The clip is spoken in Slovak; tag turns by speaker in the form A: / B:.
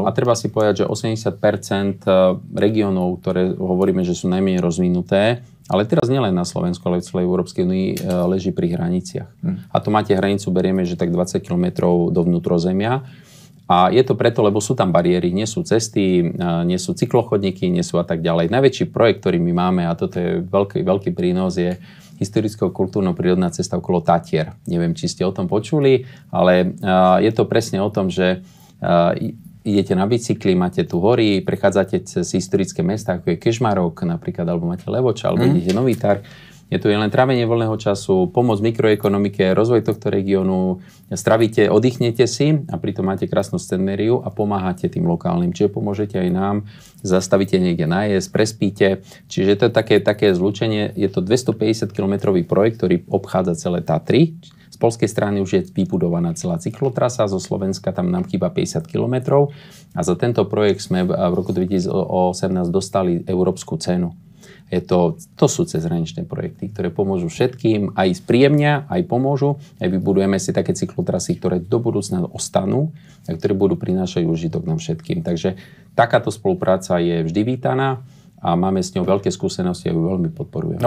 A: A treba si povedať, že 80% regiónov, ktoré hovoríme, že sú najmenej rozvinuté, ale teraz nielen na Slovensku, ale v celej Európskej únii leží pri hraniciach. A to máte hranicu, berieme, že tak 20 km do vnútrozemia. A je to preto, lebo sú tam bariéry, nie sú cesty, nie sú cyklochodníky, nie sú a tak ďalej. Najväčší projekt, ktorý my máme, a toto je veľký prínos, je historicko-kultúrno-prírodná cesta okolo Tatier. Neviem, či ste o tom počuli, ale je to presne o tom, že idete na bicykli, máte tu hory, prechádzate cez historické mestá, ako je Kežmarok napríklad, alebo máte Levoča, alebo idete Nový Tar. Je tu len trávenie voľného času, pomoc mikroekonomike, rozvoj tohto regiónu, stravíte, oddychnete si a pritom máte krásnu scenériu a pomáhate tým lokálnym. Čiže pomôžete aj nám, zastavíte niekde najesť, prespíte. Čiže to je také zlúčenie. Je to 250-kilometrový projekt, ktorý obchádza celé Tatry. Z poľskej strany už je vybudovaná celá cyklotrasa, zo Slovenska tam nám chýba 50 kilometrov a za tento projekt sme v roku 2018 dostali európsku cenu. To sú cezhraničné projekty, ktoré pomôžu všetkým, aj spríjemnia, aj pomôžu. Aj vybudujeme si také cyklotrasy, ktoré do budúcna ostanú a ktoré budú prinášať užitok nám všetkým. Takže takáto spolupráca je vždy vítaná a máme s ňou veľké skúsenosti a ju veľmi podporujeme.